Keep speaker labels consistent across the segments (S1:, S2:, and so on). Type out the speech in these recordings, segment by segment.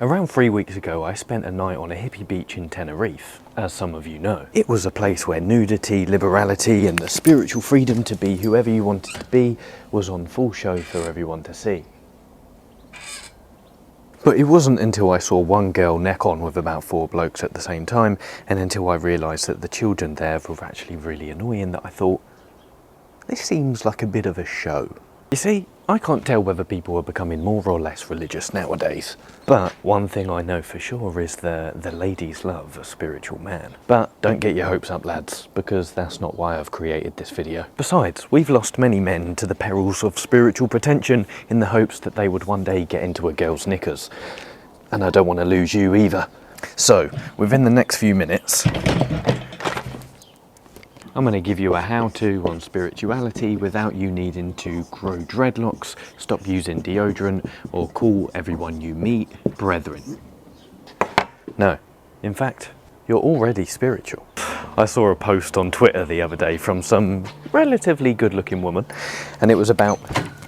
S1: Around 3 weeks ago, I spent a night on a hippie beach in Tenerife, as some of you know. It was a place where nudity, liberality, and the spiritual freedom to be whoever you wanted to be was on full show for everyone to see. But it wasn't until I saw one girl neck on with about 4 blokes at the same time, and until I realised that the children there were actually really annoying, that I thought, this seems like a bit of a show. You see, I can't tell whether people are becoming more or less religious nowadays. But one thing I know for sure is the ladies love a spiritual man. But don't get your hopes up, lads, because that's not why I've created this video. Besides, we've lost many men to the perils of spiritual pretension in the hopes that they would one day get into a girl's knickers. And I don't want to lose you either. So, within the next few minutes, I'm going to give you a how-to on spirituality without you needing to grow dreadlocks, stop using deodorant, or call everyone you meet brethren. No, in fact, you're already spiritual. I saw a post on Twitter the other day from some relatively good-looking woman, and it was about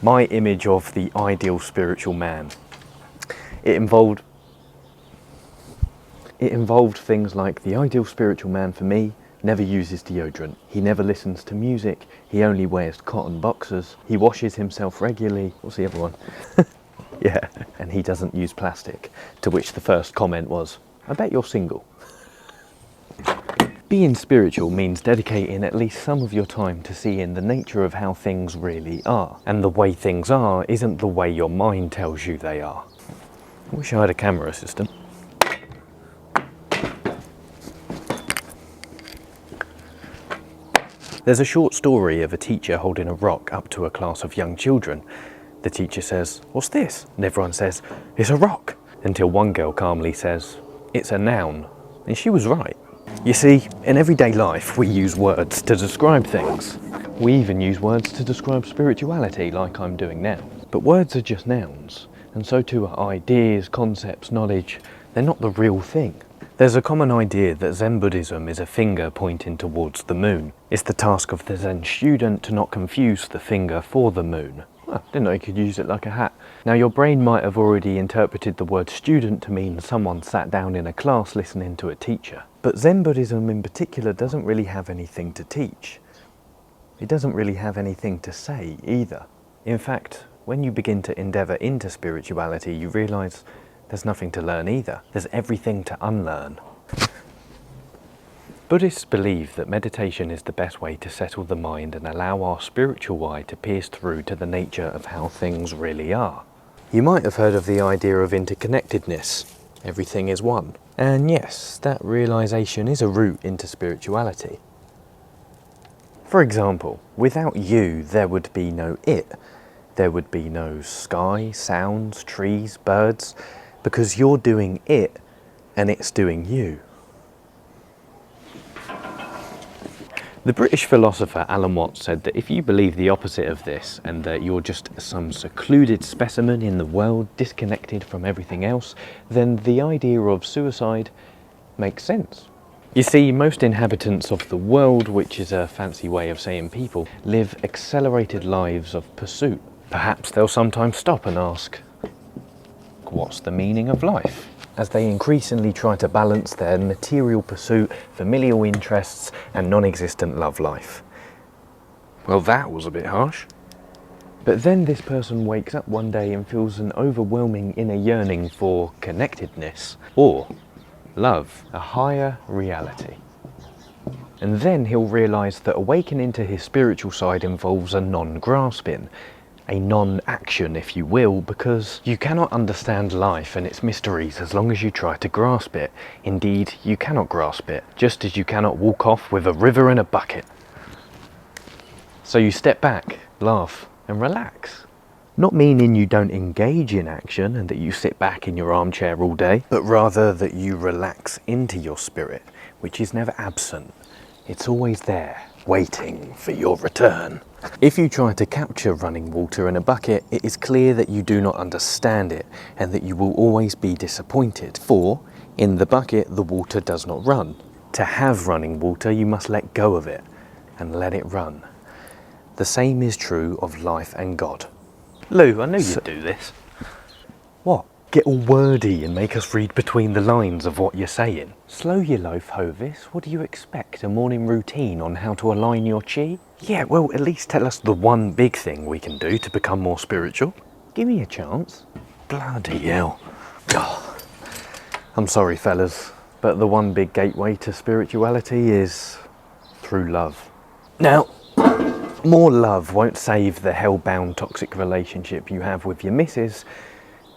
S1: my image of the ideal spiritual man. It involved things like the ideal spiritual man for me never uses deodorant, he never listens to music, he only wears cotton boxers, he washes himself regularly, what's the other one? Yeah, and he doesn't use plastic, to which the first comment was, I bet you're single. Being spiritual means dedicating at least some of your time to seeing the nature of how things really are, and the way things are isn't the way your mind tells you they are. I wish I had a camera assistant. There's a short story of a teacher holding a rock up to a class of young children. The teacher says, "What's this?" And everyone says, "It's a rock." Until one girl calmly says, "It's a noun." And she was right. You see, in everyday life we use words to describe things. We even use words to describe spirituality, like I'm doing now. But words are just nouns, and so too are ideas, concepts, knowledge. They're not the real thing. There's a common idea that Zen Buddhism is a finger pointing towards the moon. It's the task of the Zen student to not confuse the finger for the moon. Well, didn't know you could use it like a hat. Now your brain might have already interpreted the word student to mean someone sat down in a class listening to a teacher. But Zen Buddhism in particular doesn't really have anything to teach. It doesn't really have anything to say either. In fact, when you begin to endeavour into spirituality, you realise there's nothing to learn either. There's everything to unlearn. Buddhists believe that meditation is the best way to settle the mind and allow our spiritual eye to pierce through to the nature of how things really are. You might have heard of the idea of interconnectedness. Everything is one. And yes, that realisation is a route into spirituality. For example, without you, there would be no it. There would be no sky, sounds, trees, birds, because you're doing it and it's doing you. The British philosopher Alan Watts said that if you believe the opposite of this and that you're just some secluded specimen in the world disconnected from everything else, then the idea of suicide makes sense. You see, most inhabitants of the world, which is a fancy way of saying people, live accelerated lives of pursuit. Perhaps they'll sometimes stop and ask, what's the meaning of life? As they increasingly try to balance their material pursuit, familial interests, and non-existent love life. Well, that was a bit harsh. But then this person wakes up one day and feels an overwhelming inner yearning for connectedness, or love, a higher reality. And then he'll realise that awakening to his spiritual side involves a non-grasping, a non-action, if you will, because you cannot understand life and its mysteries as long as you try to grasp it. Indeed, you cannot grasp it, just as you cannot walk off with a river in a bucket. So you step back, laugh, and relax. Not meaning you don't engage in action and that you sit back in your armchair all day, but rather that you relax into your spirit, which is never absent. It's always there, waiting for your return. If you try to capture running water in a bucket, it is clear that you do not understand it and that you will always be disappointed, for in the bucket the water does not run. To have running water, you must let go of it and let it run. The same is true of life and God. Lou, I knew you'd do this. What? Get all wordy and make us read between the lines of what you're saying? Slow your loaf, Hovis. What do you expect? A morning routine on how to align your chi? Yeah, well, at least tell us the one big thing we can do to become more spiritual. Give me a chance. Bloody hell. Oh, I'm sorry, fellas, but the one big gateway to spirituality is through love. Now, more love won't save the hell-bound toxic relationship you have with your missus,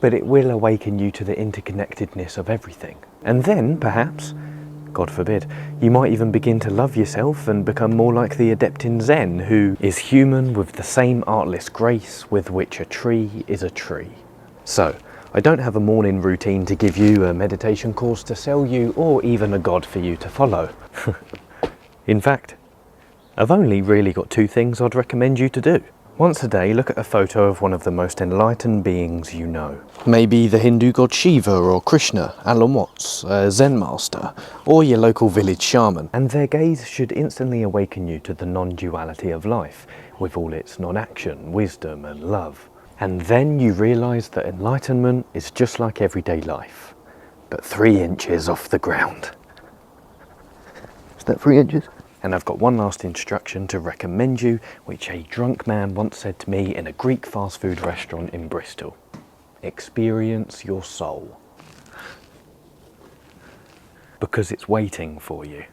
S1: but it will awaken you to the interconnectedness of everything. And then, perhaps, God forbid, you might even begin to love yourself and become more like the adept in Zen, who is human with the same artless grace with which a tree is a tree. So, I don't have a morning routine to give you, a meditation course to sell you, or even a God for you to follow. In fact, I've only really got two things I'd recommend you to do. Once a day, look at a photo of one of the most enlightened beings you know. Maybe the Hindu god Shiva or Krishna, Alan Watts, a Zen master, or your local village shaman. And their gaze should instantly awaken you to the non-duality of life, with all its non-action, wisdom and love. And then you realise that enlightenment is just like everyday life, but 3 inches off the ground. Is that 3 inches? And I've got one last instruction to recommend you, which a drunk man once said to me in a Greek fast food restaurant in Bristol. Experience your soul. Because it's waiting for you.